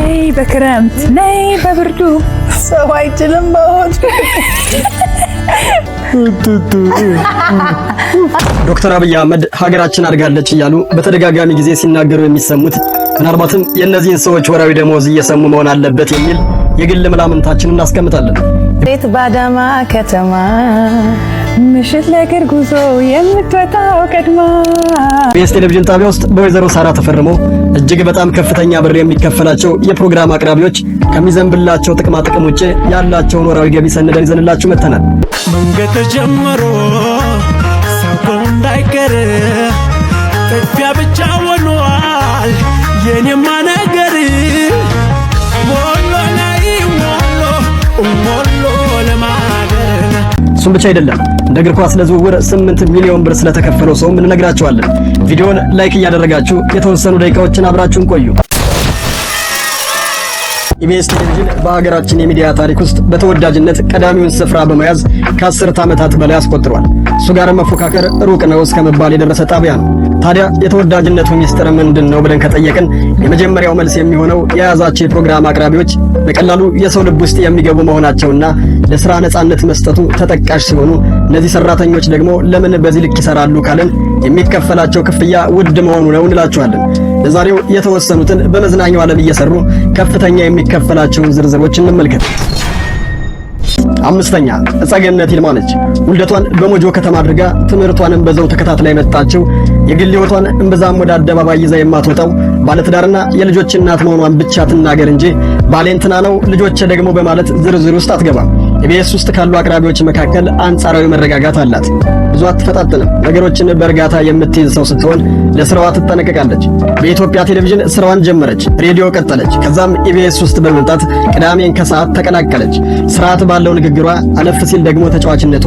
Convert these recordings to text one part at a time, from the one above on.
ነይ በክረምት ነይ በብርዱ ሰው አይችልም በሆድ ዶክተር አብይ አህመድ ሀገራችን አድጋለች እያሉ በተደጋጋሚ ጊዜ ሲናገሩ የሚሰሙት ምናልባትም የእነዚህን ሰዎች ወራዊ ደመወዝ እየሰሙ መሆን አለበት የሚል የግል መላምታችንን እናስቀምጣለን። ቤት ባዳማ ከተማ ምሽት ለእግር ጉዞ የምትወጣው ቀድማ ኢቢኤስ ቴሌቪዥን ጣቢያ ውስጥ በወይዘሮ ሳራ ተፈርሞ እጅግ በጣም ከፍተኛ ብር የሚከፈላቸው የፕሮግራም አቅራቢዎች ከሚዘንብላቸው ጥቅማ ጥቅም ውጪ ያላቸውን ወራዊ ገቢ ሰንደን ይዘንላችሁ መጥተናል። መንገድ ተጀምሮ ሰው እንዳይቀር ጥፊያ ብቻ ሆኗል የኔማ ነገር ወሎ ላይ ወሎ ለማደር እሱም ብቻ አይደለም፣ እንደ እግር ኳስ ለዝውውር 8 ሚሊዮን ብር ስለተከፈለው ሰውም እንነግራችኋለን። ቪዲዮውን ላይክ እያደረጋችሁ የተወሰኑ ደቂቃዎችን አብራችሁን ቆዩ። ኢቢኤስ ቴሌቪዥን በሀገራችን የሚዲያ ታሪክ ውስጥ በተወዳጅነት ቀዳሚውን ስፍራ በመያዝ ከ10 ዓመታት በላይ አስቆጥሯል። እሱ ጋር መፎካከር ሩቅ ነው እስከመባል የደረሰ ጣቢያ ነው። ታዲያ የተወዳጅነቱ ሚስጥር ምንድነው ብለን ከጠየቅን የመጀመሪያው መልስ የሚሆነው የያዛቸው የፕሮግራም አቅራቢዎች በቀላሉ የሰው ልብ ውስጥ የሚገቡ መሆናቸውና ለስራ ነጻነት መስጠቱ ተጠቃሽ ሲሆኑ፣ እነዚህ ሰራተኞች ደግሞ ለምን በዚህ ልክ ይሰራሉ ካልን የሚከፈላቸው ክፍያ ውድ መሆኑ ነው እንላችኋለን። ለዛሬው የተወሰኑትን በመዝናኛው ዓለም እየሰሩ ከፍተኛ የሚከፈላቸውን ዝርዝሮች እንመልከት። አምስተኛ እጸገነት ይልማ ነች። ውልደቷን በሞጆ ከተማ አድርጋ ትምህርቷንም በዛው ተከታትላ የመጣችው የግል ሕይወቷን እምብዛም ወደ አደባባይ ይዛ የማትወጣው ባለትዳርና የልጆች እናት መሆኗን ብቻ ትናገር እንጂ ባሌንትና ነው ልጆች ደግሞ በማለት ዝርዝር ውስጥ አትገባም። ኢቢኤስ ውስጥ ካሉ አቅራቢዎች መካከል አንጻራዊ መረጋጋት አላት። ብዙ አትፈጣጥንም። ነገሮችን በእርጋታ የምትይዝ ሰው ስትሆን ለስራዋ ትጠነቀቃለች። በኢትዮጵያ ቴሌቪዥን ስራዋን ጀመረች፣ ሬዲዮ ቀጠለች። ከዛም ኢቢኤስ ውስጥ በመምጣት ቅዳሜን ከሰዓት ተቀላቀለች። ስርዓት ባለው ንግግሯ፣ አለፍ ሲል ደግሞ ተጫዋችነቷ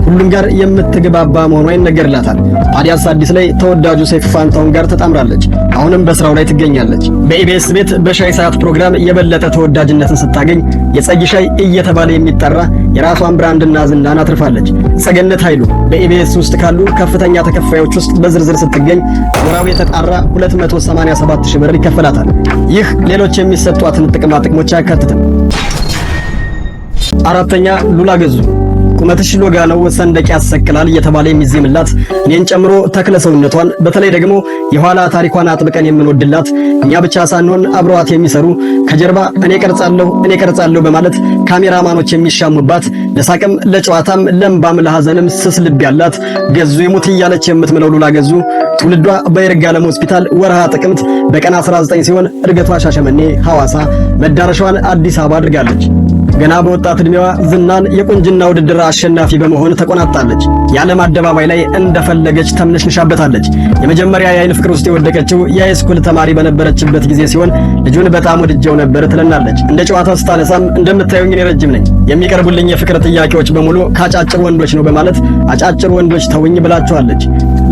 ሁሉም ጋር የምትግባባ መሆኗ ይነገርላታል። ታዲያስ አዲስ ላይ ተወዳጁ ሰይፉ ፋንታሁን ጋር ተጣምራለች። አሁንም በስራው ላይ ትገኛለች። በኢቢኤስ ቤት በሻይ ሰዓት ፕሮግራም የበለጠ ተወዳጅነትን ስታገኝ የጸጊ ሻይ እየተባለ የሚጠራ የራሷን ብራንድና ዝናን አትርፋለች። ጸገነት ኃይሉ በኢቢኤስ ውስጥ ካሉ ከፍተኛ ተከፋዮች ውስጥ በዝርዝር ስትገኝ ወራዊ የተጣራ 287,000 ብር ይከፈላታል። ይህ ሌሎች የሚሰጧትን ጥቅማ ጥቅሞች አያካትትም። አራተኛ ሉላ ገዙ። ቁመትሽ ሎጋ ነው ሰንደቅ ያሰቅላል እየተባለ የሚዜምላት እኔን ጨምሮ ተክለ ሰውነቷን በተለይ ደግሞ የኋላ ታሪኳን አጥብቀን የምንወድላት እኛ ብቻ ሳንሆን አብረዋት የሚሰሩ ከጀርባ እኔ ቀርጻለሁ በማለት ካሜራማኖች የሚሻሙባት ለሳቅም ለጨዋታም ለምባም ለሐዘንም ስስ ልብ ያላት ገዙ ይሙት እያለች የምትምለው ሉላ ገዙ ትውልዷ በይርጋለም ሆስፒታል ወርሃ ጥቅምት በቀን 19 ሲሆን እድገቷ ሻሸመኔ ሐዋሳ መዳረሻዋን አዲስ አበባ አድርጋለች። ገና በወጣት ዕድሜዋ ዝናን የቁንጅና ውድድር አሸናፊ በመሆን ተቆናጣለች። የዓለም አደባባይ ላይ እንደፈለገች ተምነሽንሻበታለች። የመጀመሪያ የአይን ፍቅር ውስጥ የወደቀችው የሃይስኩል ተማሪ በነበረችበት ጊዜ ሲሆን ልጁን በጣም ወድጄው ነበር ትለናለች። እንደ ጨዋታ ስታነሳም እንደምታዩኝ እኔ ረጅም ነኝ፣ የሚቀርቡልኝ የፍቅር ጥያቄዎች በሙሉ ከአጫጭር ወንዶች ነው በማለት አጫጭር ወንዶች ተውኝ ብላቸዋለች።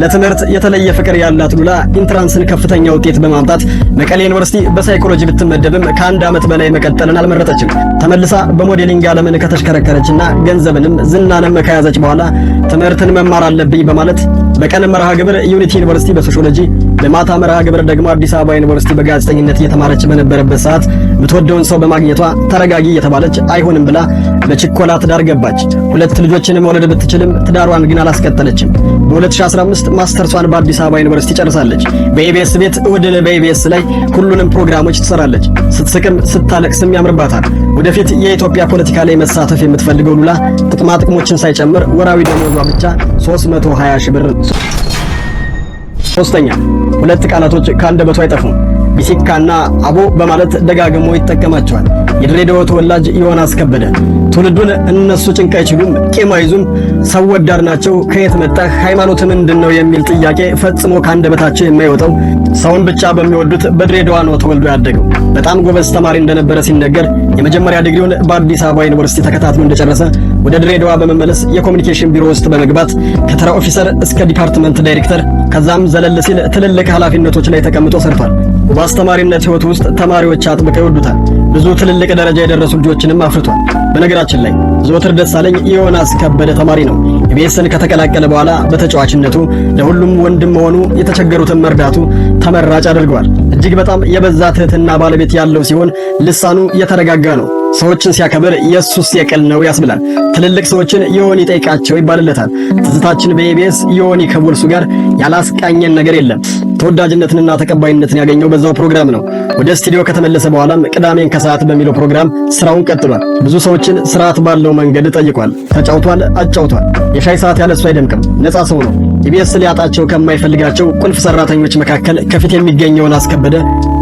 ለትምህርት የተለየ ፍቅር ያላት ሉላ ኢንትራንስን ከፍተኛ ውጤት በማምጣት መቀሌ ዩኒቨርሲቲ በሳይኮሎጂ ብትመደብም ከአንድ ዓመት በላይ መቀጠልን አልመረጠችም። ተመልሳ በሞዴሊንግ ዓለምን ከተሽከረከረችና ገንዘብንም ዝናንም ከያዘች በኋላ ትምህርትን መማር አለብኝ በማለት በቀን መርሃ ግብር ዩኒቲ ዩኒቨርሲቲ በሶሺዮሎጂ በማታ መርሃ ግብር ደግሞ አዲስ አበባ ዩኒቨርሲቲ በጋዜጠኝነት እየተማረች በነበረበት ሰዓት የምትወደውን ሰው በማግኘቷ ተረጋጊ እየተባለች አይሆንም ብላ በችኮላ ትዳር ገባች። 2 ልጆችን መውለድ ብትችልም ትዳሯን ግን አላስቀጠለችም። በ2015 ማስተርሷን በአዲስ አበባ ዩኒቨርሲቲ ጨርሳለች። በኢቢኤስ ቤት እሑድን በኢቢኤስ ላይ ሁሉንም ፕሮግራሞች ትሰራለች። ስትስቅም ስታለቅስም ያምርባታል። ወደፊት የኢትዮጵያ ፖለቲካ ላይ መሳተፍ የምትፈልገው ሉላ ጥቅማ ጥቅሞችን ሳይጨምር ወራዊ ደሞዟ ብቻ 320,000 ብር። ሶስተኛ 2 ቃላቶች ከአንደበቷ አይጠፉም። ቢሲካና አቦ በማለት ደጋግሞ ይጠቀማቸዋል። የድሬዳዋ ተወላጅ ዮናስ ከበደ ትውልዱን እነሱ ጭንቅ አይችሉም፣ ቂም አይዙም፣ ሰው ወዳድ ናቸው፣ ከየት መጣህ፣ ሃይማኖት ምንድነው የሚል ጥያቄ ፈጽሞ ካንደበታቸው የማይወጣው ሰውን ብቻ በሚወዱት በድሬዳዋ ነው ተወልዶ ያደገው። በጣም ጎበዝ ተማሪ እንደነበረ ሲነገር የመጀመሪያ ዲግሪውን በአዲስ አበባ ዩኒቨርሲቲ ተከታትሎ እንደጨረሰ ወደ ድሬዳዋ በመመለስ የኮሙኒኬሽን ቢሮ ውስጥ በመግባት ከተራ ኦፊሰር እስከ ዲፓርትመንት ዳይሬክተር ከዛም ዘለል ሲል ትልልቅ ኃላፊነቶች ላይ ተቀምጦ ሰርቷል። በአስተማሪነት ሕይወት ውስጥ ተማሪዎች አጥብቀው ይወዱታል። ብዙ ትልልቅ ደረጃ የደረሱ ልጆችንም አፍርቷል። በነገራችን ላይ ዘወትር ደሳለኝ የዮናስ ከበደ ተማሪ ነው። ኢቢኤስን ከተቀላቀለ በኋላ በተጫዋችነቱ ለሁሉም ወንድም መሆኑ፣ የተቸገሩትን መርዳቱ ተመራጭ አድርገዋል። እጅግ በጣም የበዛ ትህትና ባለቤት ያለው ሲሆን ልሳኑ የተረጋጋ ነው። ሰዎችን ሲያከብር ኢየሱስ የቅል ነው ያስብላል። ትልልቅ ሰዎችን ዮኒ ጠይቃቸው ይባልለታል። ትዝታችን በኢቢኤስ ዮኒ ከቦልሱ ጋር ያላስቃኘን ነገር የለም። ተወዳጅነትንና ተቀባይነትን ያገኘው በዛው ፕሮግራም ነው። ወደ ስቱዲዮ ከተመለሰ በኋላም ቅዳሜን ከሰዓት በሚለው ፕሮግራም ስራውን ቀጥሏል። ብዙ ሰዎችን ስርዓት ባለው መንገድ ጠይቋል፣ ተጫውቷል፣ አጫውቷል። የሻይ ሰዓት ያለሱ አይደምቅም። ነፃ ሰው ነው። ኢቢኤስ ሊያጣቸው ከማይፈልጋቸው ቁልፍ ሰራተኞች መካከል ከፊት የሚገኘውን አስከበደ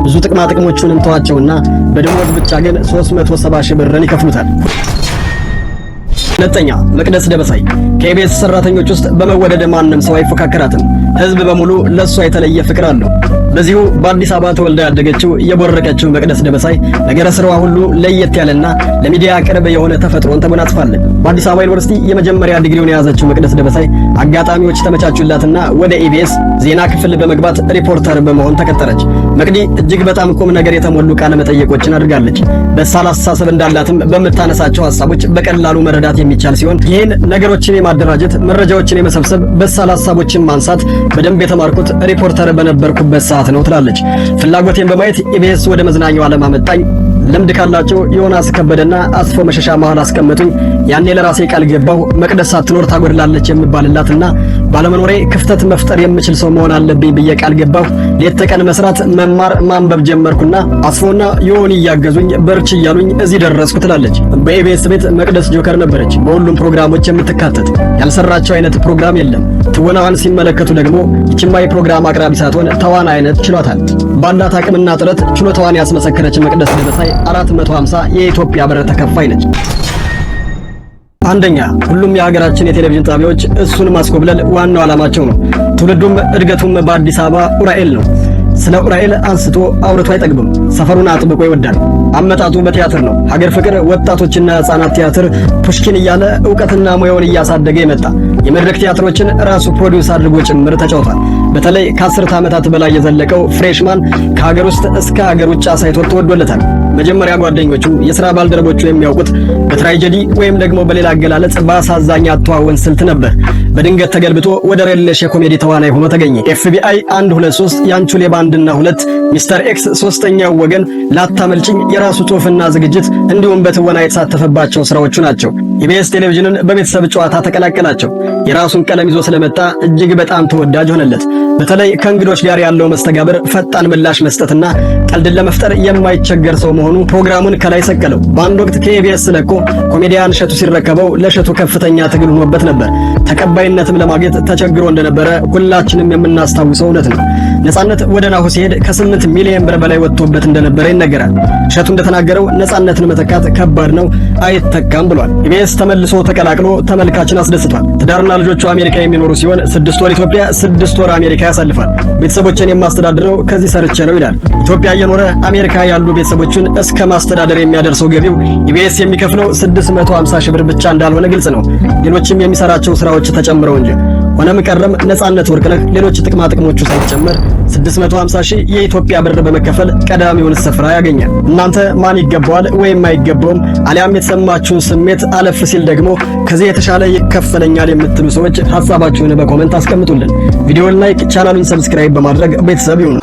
ብዙ ጥቅማ ጥቅሞቹንም ተዋቸውና በደሞዝ ብቻ ግን 370 ሺህ ብርን ይከፍሉታል። ሁለተኛ መቅደስ ደበሳይ ከኢቢኤስ ሰራተኞች ውስጥ በመወደድ ማንም ሰው አይፎካከራትም። ህዝብ በሙሉ ለሷ የተለየ ፍቅር አለው። በዚሁ በአዲስ አበባ ተወልዳ ያደገችው የቦረቀችው መቅደስ ደበሳይ ነገረ ስራዋ ሁሉ ለየት ያለና ለሚዲያ ቅርብ የሆነ ተፈጥሮን ተጎናጽፋለች። በአዲስ አበባ ዩኒቨርሲቲ የመጀመሪያ ዲግሪውን የያዘችው መቅደስ ደበሳይ አጋጣሚዎች ተመቻቹላትና ወደ ኢቢኤስ ዜና ክፍል በመግባት ሪፖርተር በመሆን ተቀጠረች። መቅዲ እጅግ በጣም ቁም ነገር የተሞሉ ቃለ መጠይቆችን አድርጋለች። በሳል አስተሳሰብ እንዳላትም በምታነሳቸው ሐሳቦች በቀላሉ መረዳት የሚቻል ሲሆን ይህን ነገሮችን የማደራጀት መረጃዎችን የመሰብሰብ በሳል ሐሳቦችን ማንሳት በደንብ የተማርኩት ሪፖርተር በነበርኩበት ሰዓት ነው ትላለች። ፍላጎቴን በማየት ኢቢኤስ ወደ መዝናኛው ዓለም አመጣኝ። ልምድ ካላቸው ዮናስ ከበደና አስፎ መሸሻ መሃል አስቀመጡኝ። ያኔ ለራሴ ቃል ገባሁ መቅደስ ሳትኖር ታጎድላለች የምባልላትና ባለመኖሬ ክፍተት መፍጠር የምችል ሰው መሆን አለብኝ ብዬ ቃል ገባሁ። ሌት ተቀን መስራት፣ መማር፣ ማንበብ ጀመርኩና አስፎና ዮኒ እያገዙኝ በርች እያሉኝ እዚህ ደረስኩ ትላለች። በኢቢኤስ ቤት መቅደስ ጆከር ነበረች። በሁሉም ፕሮግራሞች የምትካተት ያልሰራቸው አይነት ፕሮግራም የለም። ትወናዋን ሲመለከቱ ደግሞ ይችማ የፕሮግራም አቅራቢ ሳትሆን ተዋናይነት ችሏታል። ባላት አቅምና ጥረት ችሎታዋን ያስመሰከረች መቅደስ ደበሳይ 450 የኢትዮጵያ ብር ተከፋይ ነች። አንደኛ ሁሉም የሀገራችን የቴሌቪዥን ጣቢያዎች እሱን ማስኮብለል ዋናው ዓላማቸው ነው። ትውልዱም እድገቱም በአዲስ አበባ ኡራኤል ነው። ስለ ኡራኤል አንስቶ አውርቶ አይጠግብም። ሰፈሩን አጥብቆ ይወዳል። አመጣጡ በቲያትር ነው። ሀገር ፍቅር፣ ወጣቶችና ሕፃናት ቲያትር፣ ፑሽኪን እያለ ዕውቀትና ሙያውን እያሳደገ የመጣ የመድረክ ቲያትሮችን ራሱ ፕሮዲውስ አድርጎ ጭምር ተጫውቷል። በተለይ ከ10 ዓመታት በላይ የዘለቀው ፍሬሽማን ከሀገር ውስጥ እስከ ሀገር ውጭ አሳይቶ ተወዶለታል። መጀመሪያ ጓደኞቹ የሥራ ባልደረቦቹ የሚያውቁት በትራጀዲ ወይም ደግሞ በሌላ አገላለጽ በአሳዛኝ አተዋወን ስልት ነበር። በድንገት ተገልብጦ ወደ ሬሌሽ የኮሜዲ ተዋናይ ሆኖ ተገኘ። ኤፍቢአይ 123፣ ያንቹ ሌባ 1 እና 2፣ ሚስተር ኤክስ፣ ሶስተኛው ወገን፣ ላታመልጭኝ፣ የራሱ ጽሑፍና ዝግጅት እንዲሁም በትወና የተሳተፈባቸው ስራዎቹ ናቸው። ኢቢኤስ ቴሌቪዥንን በቤተሰብ ጨዋታ ተቀላቀላቸው። የራሱን ቀለም ይዞ ስለመጣ እጅግ በጣም ተወዳጅ ሆነለት። በተለይ ከእንግዶች ጋር ያለው መስተጋብር፣ ፈጣን ምላሽ መስጠትና ቀልድን ለመፍጠር የማይቸገር ሰው መሆኑ ፕሮግራሙን ከላይ ሰቀለው። በአንድ ወቅት ከኢቢኤስ ለቆ ኮሜዲያን እሸቱ ሲረከበው ለእሸቱ ከፍተኛ ትግል ሆኖበት ነበር። ተቀባይነትም ለማግኘት ተቸግሮ እንደነበረ ሁላችንም የምናስታውሰው እውነት ነው። ነጻነት ወደ ናሁ ሲሄድ ከ8 ሚሊዮን ብር በላይ ወጥቶበት እንደነበረ ይነገራል። እሸቱ እንደተናገረው ነጻነትን መተካት ከባድ ነው፣ አይተካም ብሏል። ኢቢኤስ ተመልሶ ተቀላቅሎ ተመልካችን አስደስቷል። ትዳርና ልጆቹ አሜሪካ የሚኖሩ ሲሆን 6 ወር ኢትዮጵያ 6 ወር አሜሪካ ያሳልፋል። ቤተሰቦችን የማስተዳድረው ከዚህ ሰርቼ ነው ይላል። ኢትዮጵያ እየኖረ አሜሪካ ያሉ ቤተሰቦችን እስከ ማስተዳደር የሚያደርሰው ገቢው ኢቢኤስ የሚከፍለው 650 ሺህ ብር ብቻ እንዳልሆነ ግልጽ ነው። ሌሎችም የሚሰራቸው ስራዎች ተጨምረው እንጂ። ሆነም ቀረም ነጻነት ወርቅነህ ሌሎች ጥቅማ ጥቅሞቹ ሳይጨመር 650 ሺህ የኢትዮጵያ ብር በመከፈል ቀዳሚውን ስፍራ ያገኛል። እናንተ ማን ይገባዋል ወይም አይገባውም አሊያም የተሰማችሁን ስሜት አለፍ ሲል ደግሞ ከዚህ የተሻለ ይከፈለኛል የምትሉ ሰዎች ሐሳባችሁን በኮሜንት አስቀምጡልን። ቪዲዮውን ላይክ፣ ቻናሉን ሰብስክራይብ በማድረግ ቤተሰብ ይሁኑ።